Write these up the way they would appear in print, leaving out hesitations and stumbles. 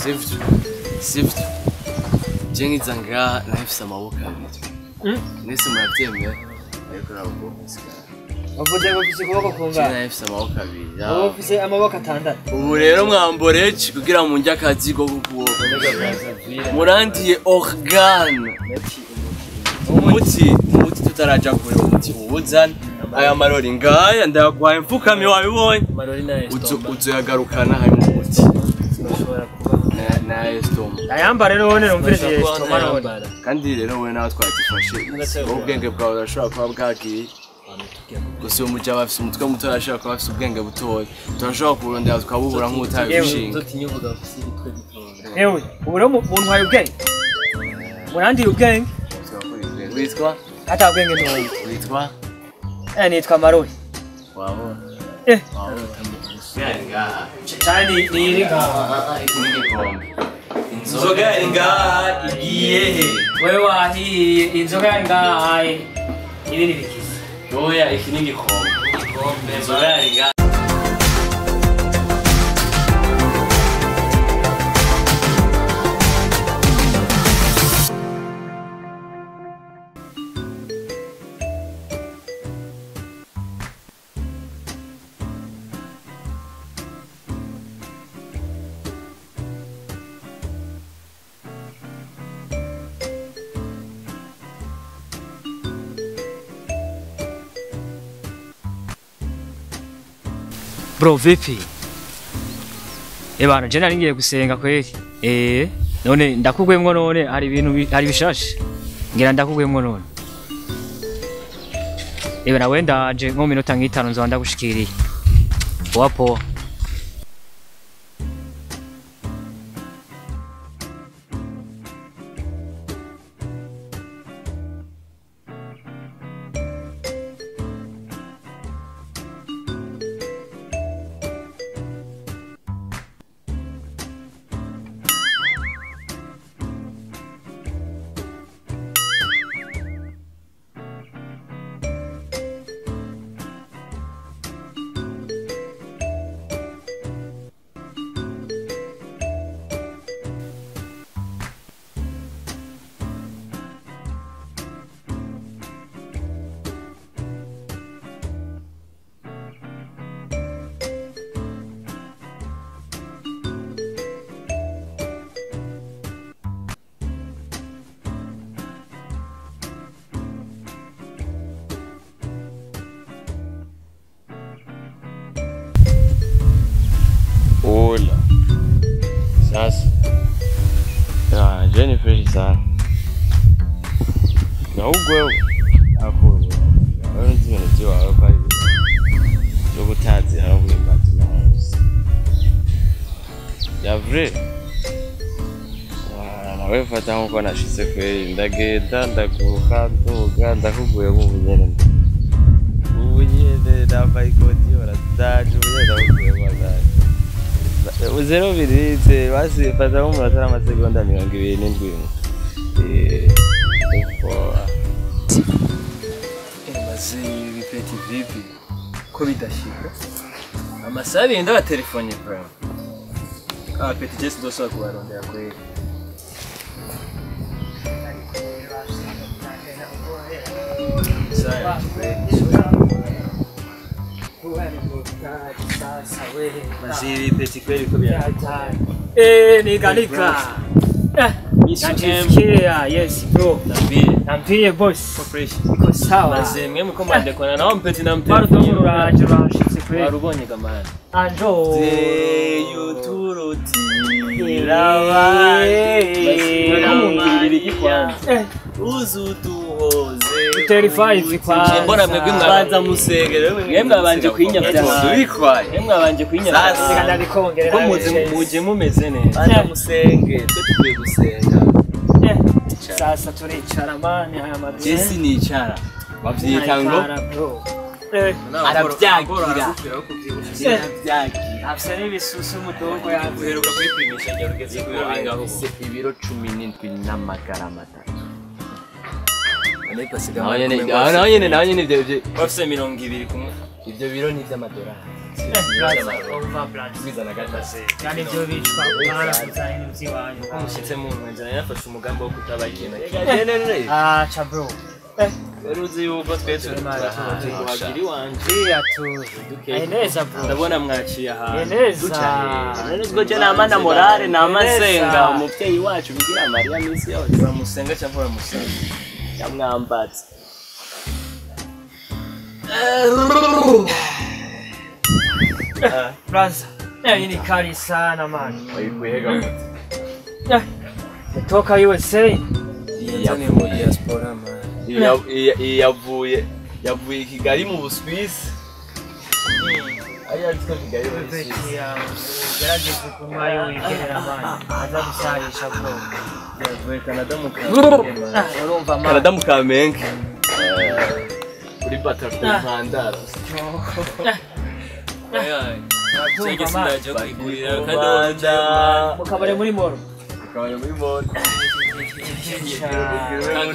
sivyo je ngizanga nafise amaboko abiri nese murabyemye ariko nabwo musigara wavuze ngo ufise kuboko kunga nafise amaboko abiri ufise amaboko atandatu ubu rero mwamboreci kugira mu njya akazi ko kuboko murandiye organe umuti tutaraja kure umuti uwuzana aya marori ngaya ndagwaye mfukami wabibonye uzoyagarukana hari mu muti na estoma ayamba rero wone numvise estoma none kandi rero we nawe twagifashe ubwenge bwawe urashobora kuba bwagiye gusa umuja bafise umutwe muto arashobora kuba bafise ubwenge butoya turashobora kurondera tukabubura nk'utabishinga ewe ubu rero umuntu wawe ubwenge murandiye ubwenge witwa ata ubwenge n'uwo witwa nitwa Marori wabona cyane ni inzoga yari ngaha igiye he wewe wahiye inzoga yari ngaha ibi ni bikisi oya iki ni igikombe inzoga yari ngaha bro vipi ebana je nari ngiye gusenga kweli none ndakugwemwo none hari ibintu hari bishashe ngira ndakugwemwo none ebana wenda nje nko minota nk'itanu nzo ndagushikiriye wapo Hola. Sasa. Ya, Jennifer sana. Na ugwe ako. Abantu nje wa kwa lokutazi hawo imbathi nazo. Ya vrai. Nawe fata nko nashitse kweli ndagenda ndaguka ndoga ndakuguye mu bunyene. Ubunyene ndambaye ikoti orataje ubunyene ndakuguye bazanye. Uzero biritse basi fata mu matara amasegonda 27. Maze bipeti vipi ko bidashika amasabi nda telefone prime peti just dosa kubarondera kweli Sai Maziri peti kweli ko bya nika yes bro nampie boss iko sawa mazemwe muko mwandekona nawo mpeti na mpeti uraje urashitse kweli warubonye kamana anjo yuturuti uzutuhoze 35 kwa mbona mwebwe mwabanza musengere mwebwe mwabanje kwinyavya mwebwe mwabanje kwinyavya sasa ndabikongera ko muje mumeze neza anda musenge tugiye gusenga sasa turicara mani aya madini Jesse nicara bavyita ngo arabyagira afise n'ibisusu mudogo yaheruka kwipimisha yarugeze kubingaho ibiro 17 n'amagarama 3 nawe nyene bafise 20 kumwe ibyo biro ni by'amadolari bizana gatase kandi ibyo bicwa barakuzanye n'iby'iwanyu ko mushyitse mu nzira yafashe umugambi wo kutabagira ca bro uruzi yuko twese turahagira iwanje neza bro ndabona mwaciye ahantu neza ubwo je namana morale namasenga umuvyeyi wacu bigira Maria misi yose uramusenga cyangwa uramusenga yamwambatse Braza, hii ni kali sana man. Waikuhega wote. Kutoka USA. Tanzania mu diaspora man. Yavuye Kigali mu Busuwisi. Aya tiko Kigali mu Busuwisi. Gerageze kumayo igerera man. Aza gusarisha bro. Yavuye Canada mu Kamenge. Urumva man. Canada mu Kamenge. Kuri Battle Mandara. Cheke sinaje kwigurira kadoja mukabare muri moro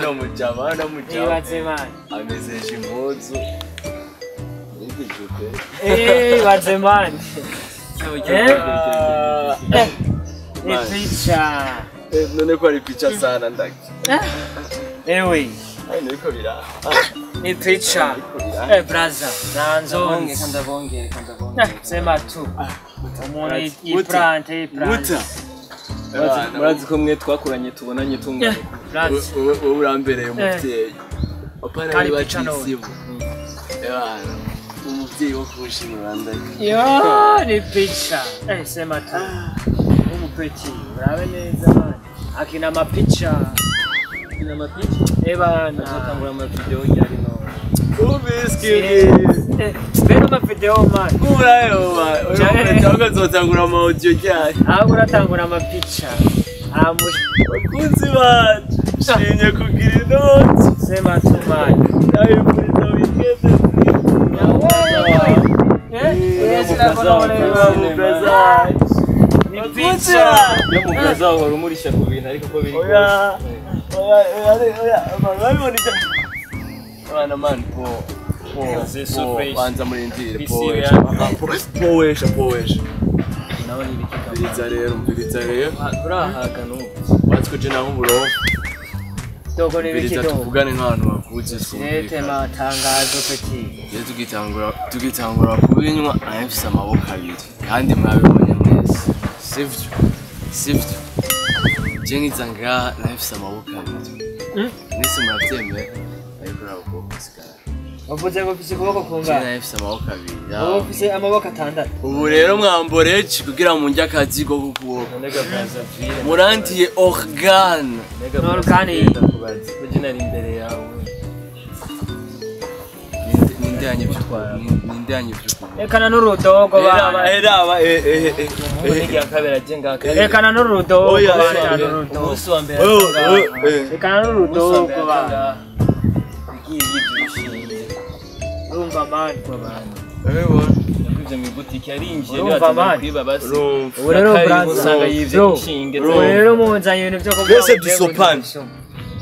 no mujama ibaze man amezeje impuzu ibaze man ni picha none ko ari picha sana ndaki ewe niko bira ni picha braza nanzonge kandabonge sema tu umuntu iplante murazi ko mwe twakuranye tubonanye tungana wowe urambereye umuvyeyi opana ari bacisibo umuvyeyi wo kushimira ndaye yo ni picha sema tu umupeti urabe neza man akina mapicha ebana atangura amavideo yari no Spero uma video man. Urayo man. Cyangwa zotangura ama audio cyane. Uratangura ama picture. Bakunzi bacu. Shinye kugira inoti. Sema tu man. Nawe muri no weekend. Ni picture. Yo mugaza uhora umurisha ku bintu ariko ko biri. Oya. Abana man po banza murindire poesha nawe mbiriza rero turahaga n'ubu watwe je naho uburoho dogo ni biki dogo tuvugane nk'abantu bakuze sete matangazo peti ye tugitangura kubinywa afise amaboko abiri kandi mwabibonye mwese sivyo je ngiza ngaha afise amaboko abiri nese murabyemera ariko ntabwo kusigara wavuze ngo ufise ukuboko kungana nafise amaboko abiri ufise amaboko atandatu ubu rero mwamboreje kugira mu njya akazi ko kukuboko murandiye organe organe kugira imbere yawe nindanye byutwara ekana n'urudogo bana eraba n'igihe kabera jenga ekana n'urudogo bana umunsi wa mbere ekana n'urudogo bana urumva mani ewe yakuze mu boutique yarinjiye kwiba basi ubu rero usanga yivye inshinge rero munzanye ibintu byo kuvuga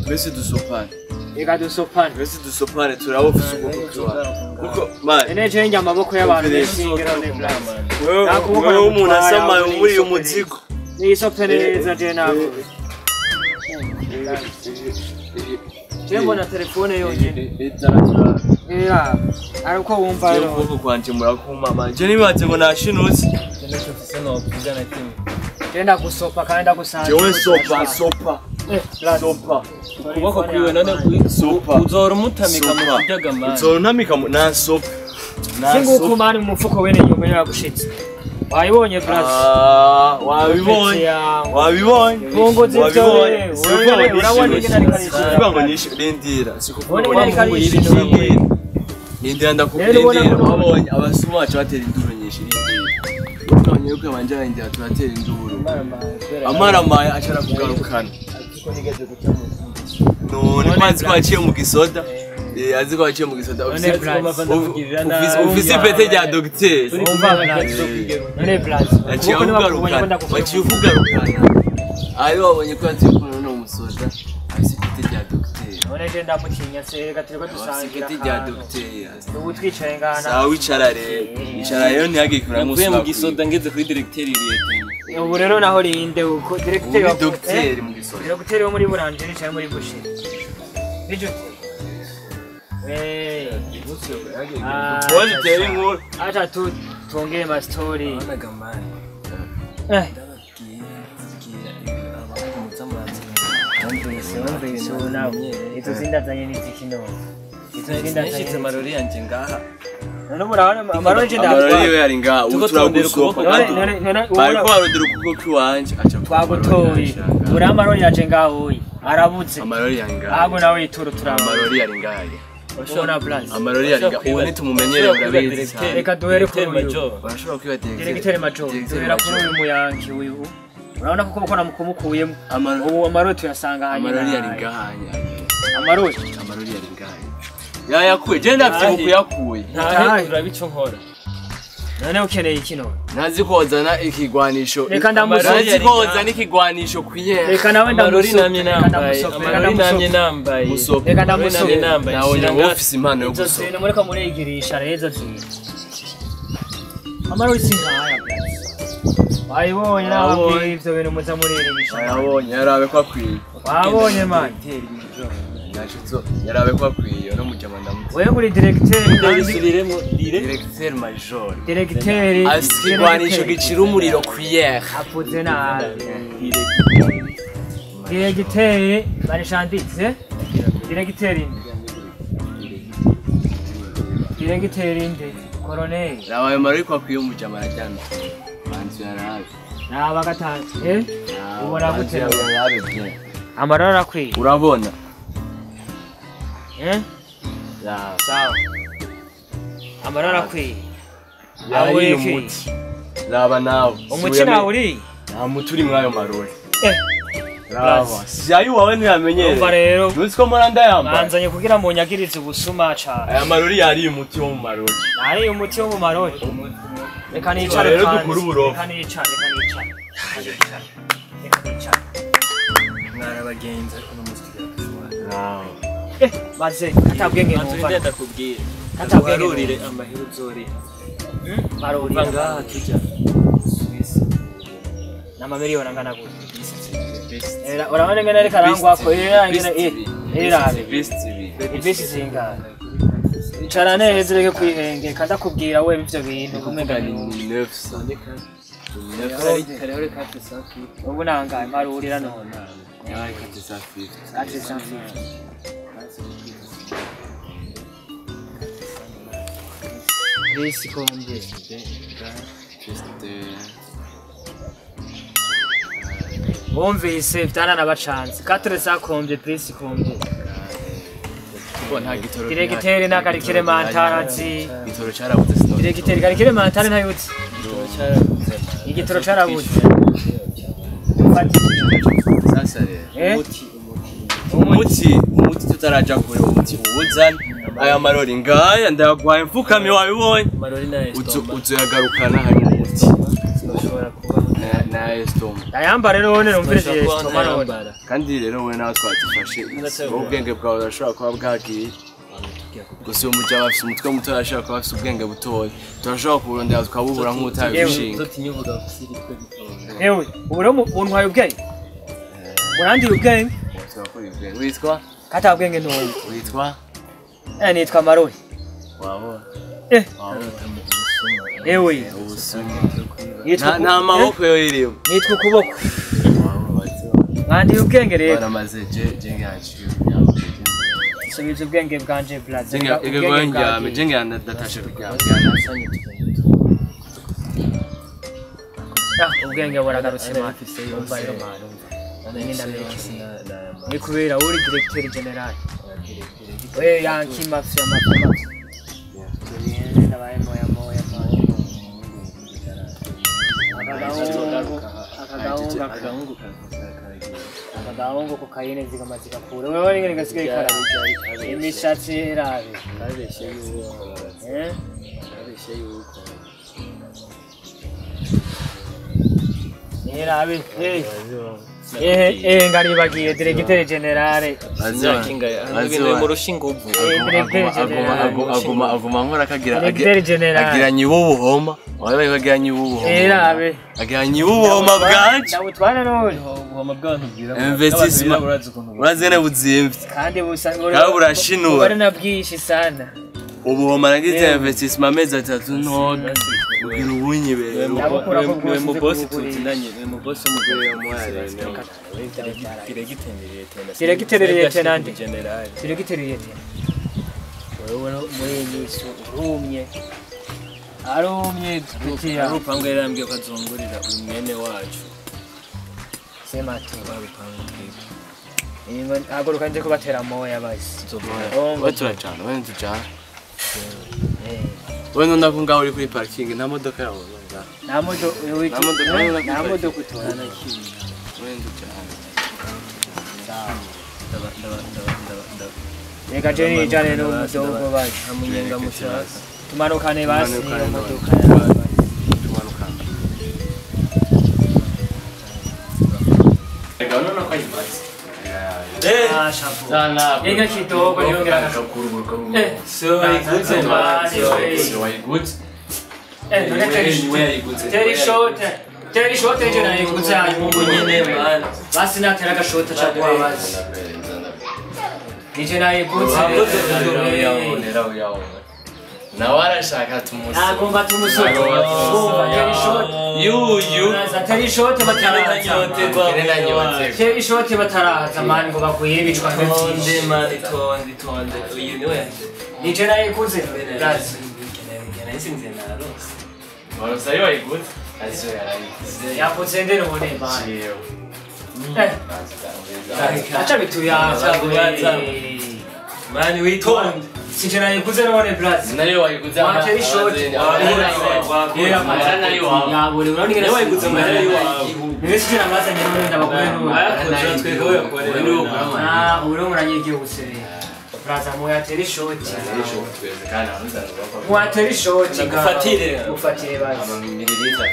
twese dusopane eka dusopane twese dusopane turabo fusuko kuko man eneje njya amaboko y'abantu bishingiro ne blama wewe umuntu asama muri umuzigo ni sopeneza je nako Jembo na telefone yonyene ariko wumva rero uko kwanje murakuma je nibaze ngo nashinutse Ndio ofisi no kujana kimwe Tenda kusopa kaenda kusanga jewe sopa kuboko kwiwe none sopa uzora umutamika mu kujyaga mani uzora untamika na sopa singo kumani mu mufuko wene nyuma yagushitse wayibonye brother wabibonye bongo zivyo wewe urabona ingene ari karisha kuvuga ngo nishi rindira sikuvuga ngo Nindira ndakubwira wabonye abasuma bacu batera induru nyinshi rindira yuko abanje arindira turatera induru amaramaye ashara kugarukana none mazi ko aciye mu gisoda azi ko aciye mu gisoda ufise pete rya docteur none blaze aciye kugarukana baciye kugarukana ayo wabonye ko aciye kuno no musoda afise pete rya docteur none je ndamutinya se gatirwa dusangira rya docteur ubu twicaye ngana sawa wicara rero ntihagikura musi mu gisoda ngeze kuri directeur iriye ubu rero naho rinde uko directeur wa docteur mu gisoda directeur wo muri Burangeri cyangwa muri Bushi bijo Wani teri nkuru acha tuongee ma story ituzindazanye n'izikino ituzindazanye marori yanje ngaha none murabona marori we ari ngaha uturagusoka bariko barondera ukuboko kw'iwanje acha twagutoye muri marori yaje ngaho arabuze amarori yanga ahubwo nawe ituro turaba amarori yari ngaha Ushobora plus. Amarori yanga ubu nitumumenyere urabizi. Reka duhere kuri major. Barashobora kwibateka. Directeur major. Duhera kuri uyu muyanki uyu. Urabona ko kuboko namukumukuyemo. Ubu amarori tuyasanga hanyuma. Amarori yari ngahanya. Amarori yari ngahanya. Yayakuye je ndafite kuyakuye. Ntahe urabico nkora. None ukeneye ikino. Nazi kozana ikigwanisho. Reka ndamusoza. Nazi kozana ikigwanisho kwiye. Reka nawe ndamusoza. Amarori namye nambaye. Reka ndamusoza. Nawe nawe office impano yo gusoza. Zose mureka muregirisha rezo zose. Amarori singaya. Wayibonye nawe ivyo bintu muza muririsha. Wayabonye yarabe kwa kwiye. Wabonye man. Yarabe kwa kwiye no mujama ndamutse. Wewe muri directeur bisubiremo directeur major. Directeur asigwanisho gicira umuriro kwiye. Apuze nabi. Directeur barishanditse. Directeur inde. Colonel. Nawe mari kwa kwiye mujama arajyana. Bantu yarabe. Naba gatanu. Ubona gute yarabe bien. Amarara kwiye. Urabona? Ya, sawa. Amarara kwiye. Awe umuti. Raba nawe. Umuti nawe uri? Nta muti uri mwayo marori. Raba. Siyayu wawe ntiyamenyere. Umva rero. Nuziko muranda yamba. Banzanye kugira mu nyagirize ubusuma cyane. Aya marori yari umuti wo mu marori. Ari umuti wo mu marori. Reka nicare rero dukura uburofu. Reka nicare. Mwara bagenza kuno musitira. Maze atabwenge numva ndakubwira. Atabwarurire amahero uzorira. Barurira ngaha tujya. N'amamiliyoni angana gute? Urabona ngene ari karangwa ko ibisi zingana. Icara neza reke kwihenge kadakubwira we ivyo bintu kumengana 900. Ubu nangaye marurira none. Yabaye 450. Presi combien? Wumvise vyana nabacanze 400 combien presi combien? Directeur nakarikire mantarazi. Igitoro cyarabuze sino. Directeur karikire mantare ntayutse. Igitoro cyarabuze. Sasa rero. Umuti tutaraja kure umuti uzana aya marori ngaya ndagwaye mfukame wabibonye marori na estomach uzoyagarukana hari umuti na estomach ayamba rero wone numvise estomach kandi rero we nawe twazifashe ubwenge bwawe urashobora kuba bwagiye gusa umujya bafite umutwe muto arashaka kuba afite ubwenge butoya turashobora kurondera tukabubura nk'utabishinga zotinyuvuga kusirikwe bitoya ewe uburo untwaye ubwenge urandi ubwenge witwa katabwenge none witwa nitwa Marori wabo ewe nta maboko yo iriwe nitwa ukuboko mwandi ubwenge rero baramaze je ngaciye subiza ubwenge bwanje blaze jenga ndatashe kuryama ubwenge buragarutse mafise yumva yo mano ni kubera uri directeur general we yanki mafia nabaye moya akagahungu kokayine zikamazika kure wewe ngene ngasigaye kara imishatsi irabe kabeshe yuko irabe ngari bagiye directeur general aguma nkora akagira agira nyibubuhoma wabaye kagira nyibubuhoma agira nyibubuhoma bwanje ndabutwana none ubuhoma bw'abantu bwira investissement urazene buzimvye kandi busanga kandi burashinura bari na bwishi sana ubuhoma nagize investissement amezi 3 ntoga ugira ubunyi be mu boss tutinanye mu boss umugore w'umware Diregitereye tenande Diregitereye tenande wewe muri nisu arumye tukiya urupango yarambye kazongurira umwene wacu sema ati ingo aguruka nje kubatera moya basi we turacana we ntujana we nunda kunga uri kuri parking nta modoka yawe nta modoka utorana kintu we ntujana Reka jeni jane no mudogo basi amunyenga mushaka tumanukane basi modoka tumanukane reka none ko ayibasi shapo sana inga kidogo yongera kurubuka so ayigutse basi so ayigutse teri short ejo na yigutse mungu nyine man basi natera gashota cyangwa basi nije naye gutse na warashaka tumuso agomba tumusoko bomba teri short yuyu teri short bataraza teri short bataraza mani ngo bakuye bicwa tonde mani tonde uyu niwe nije naye gutse basi nasinze narose warasayo ayigutse azo yarayize yakutse ndero bone bani acha vitu ya mani witonde sije naye gutse none bras nayo wayiguze teri short wabira matana yo yabure urani ngene wayiguze mahera yawe Nisi na ngaza nyine ndabakure no ayakoze twego yakore uro muranyigiye gusere braza moya teri short kana anuzana wa teri short gufatire basi mililita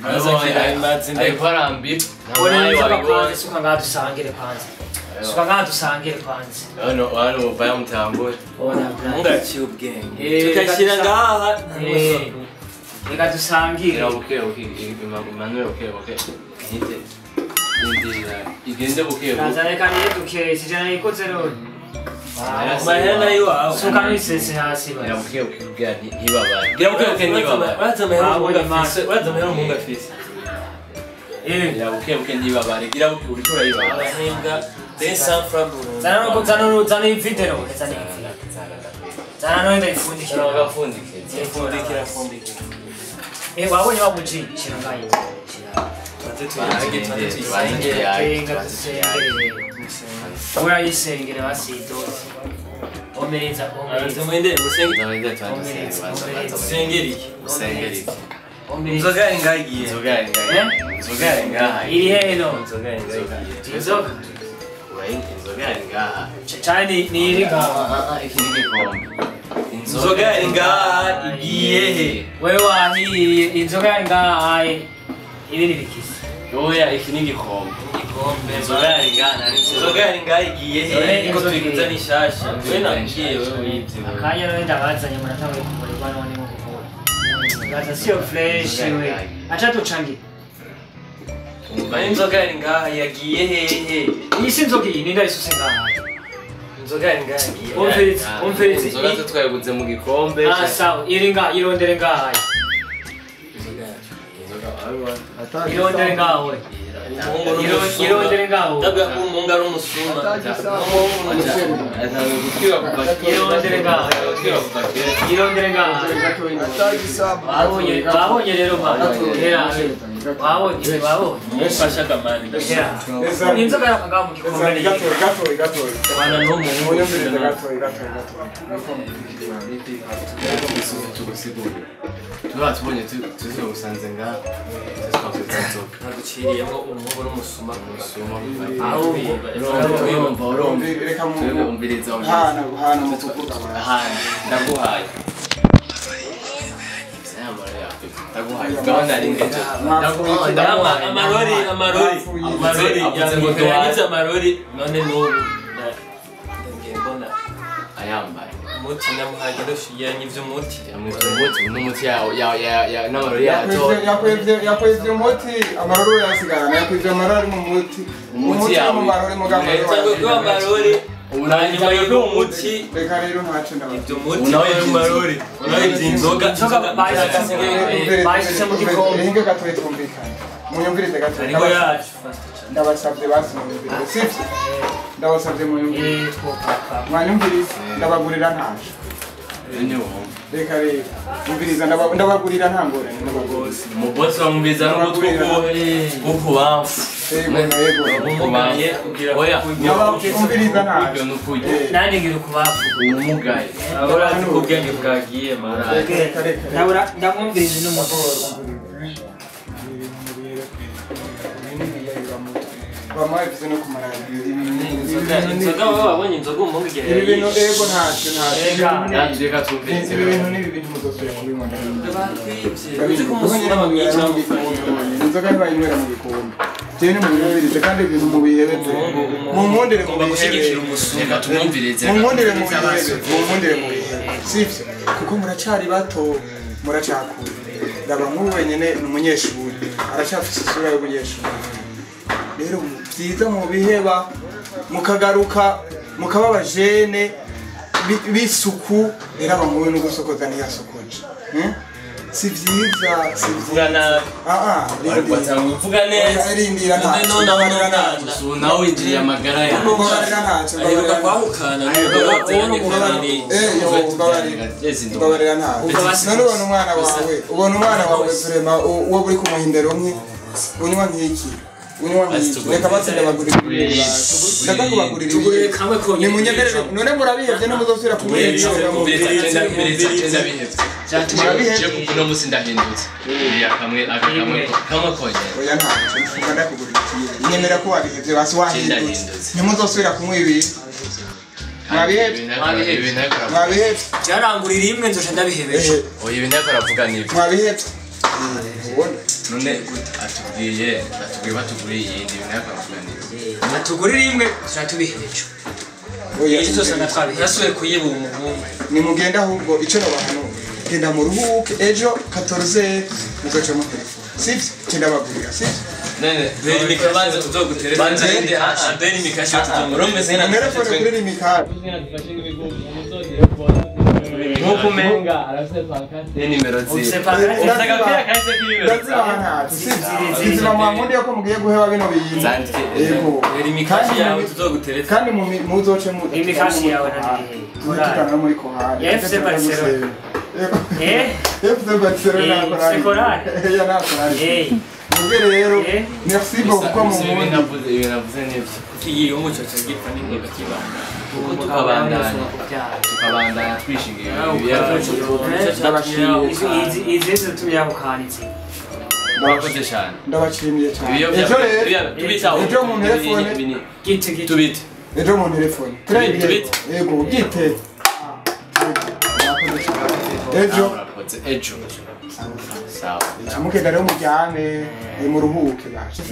3 ayikwarambi suka ngadusangire kwanza wano uvaya mutambure mungaciye ubwenge tukashyira ngaha reka dusangire Emmanuel igende buke reka niyeduke sije nayikoze rero mahera nayo wawe suka nisese hasi basi buke bwa ntibabare buke ntibabare uraza mahera munga fisi buke ntibabare gira buke uri turayibara hinga desa frabu zana ividero zana no ndayifundikira fundikira wabonye bamuji shirangaye ura yisengere basidoze omereza musengeri inzoga ingagiye iri heno inzoga cyane ni iri ngaha inzoga ngaha igiye he wewe wahiye inzoga ngaha ibi ni bikisi oya iki ni gikombe inzoga ngaha igiye he iko twiguza ni shasha we nagiye wewe yibye akanya no ndabazanye munatangiye kumurwa none ngo kuko gaza sio fresh we acha tuchangi inzoga ngaha yagiye hehe iyi si inzoga iyi ninda isuse ngaha inzoga ngaha umferizi inzoga twayaguze mu gikombe sawa iri ngaha irondere ngaha irondere ngaha we irondere ngaha ndaga umunga ari umusuma irondere ngaha irondere ngaha babonye rero bana babonye mufasha kamani inzoga yakagaha mu gikombe ni bana no mu turatubonye tuzosanze ngaha naguciriyemo umuhungu n'umusuma umviriza ndaguhaye amarori none n'ubu mbona ayambaye umuti namuhagera shiyanye ivy'umuti n'umuti ya n'amarori yakwevye umuti amarori yasigarana yakwevye amarori mu muti umuti mu marori mu gamwe kwa amarori unanyuma y'umuti reka rero ntaco ivy'umuti nawe y'amarori nawe inzoga bayishyize mu gikombe hinge gatoye twumvikana munyumvirize gatoye ariko yacu ndabasabye basi munyumvirize sivyo ndabasabye munyumvirize mwanyumvirize ndabagurira ntaco reka rero umviriza ndabagurira nta ngorane n'abagose umubosi bamubiriza n'umutwe w'ukubamfu umugaye oya umviriza ntaco nanjye ngira ukubapfu umugaye urazi ko ubwenge bwagiye mara ndamwumviriza n'umutwe bamayivuze no kumara inzoga baba babonye inzoga umuntu igihe ibi bintu ego ntacyo reka twumvirize ibi bintu ni ibintu mudosubira kubibona uzi ko umusura bamwica inzoga ntibayinywera mu gikombe jewe ni mubiyumvirize kandi ibintu mubihebeze munkundire gushyigikira umusura reka tumwumvirize munkundire mubihebe sivyo kuko muracari bato muracakura ndaba nk'ubu wenyene ni umunyeshuri aracafise isura y'umunyeshuri rero byiza mu biheba mukagaruka mukaba abajene b'isuku rero abamuwe no gusokoza ntiyasokoje si vyiza uvuga neza rindira ntacyo nawe winjiriye amagara yawe aheruka kwahukana ubabarira ntacyo none ubona umwana wawe vrema uwo buri kumuhindera umwe unywa nk'iki reka batsinda bagurira ibintu kamwe konyine nimunyemerere none murabihevye nimuzosubira kumwica uno musi ndahindutse kamwe konyine oya ntacyo nfuka ndakugurira ikintu nyemera ko wabihevye basi wahindutse nimuzosubira kunywa ibintu mwabihevye byarangurira imwe nzoca ndabihebeje oya ibi ndako aravuga n'ibyo mwabihevye none atubwiye batuguriye iyindi ibi ndako aravuga n'ibyo batugurira imwe tuca tubihebeje iyi zose ndatwabiheje nasubiye kuyiba umuhungu nimugenda ahubwo ico nobahanura genda mu ruhuke ejo 14 muzoca mu telefone sivyo genda bagurira sivyo nene beri mikabanza tuzogutereza banzende beri mikasho tuzomurombe sena telefone kuri mikaro nkuko umenga arasepanka nimero ziwe ndagapira kahise k'ibiro sizima mwamundi yuko mugiye guheba bino biyintu yego beri mikashi yawe tuzogutereza kandi muzoce mu imikashi yawe nani tukana muri kohari FC Barcelona FC Barcelona Sekorari ya nakorari mubwire rero merci beaucoup kwa mumuntu navuze nibyo kigiye umuco cyagipfa n'ingoga kibanda tukabandanya twishingiye izi tuyabukanitse murakoze cyane ndabashimiye cyane ejo mu telefone tubite ejo mu telefone yego gite ejo sawa mukenda rero mujyane mu ruhuke bashe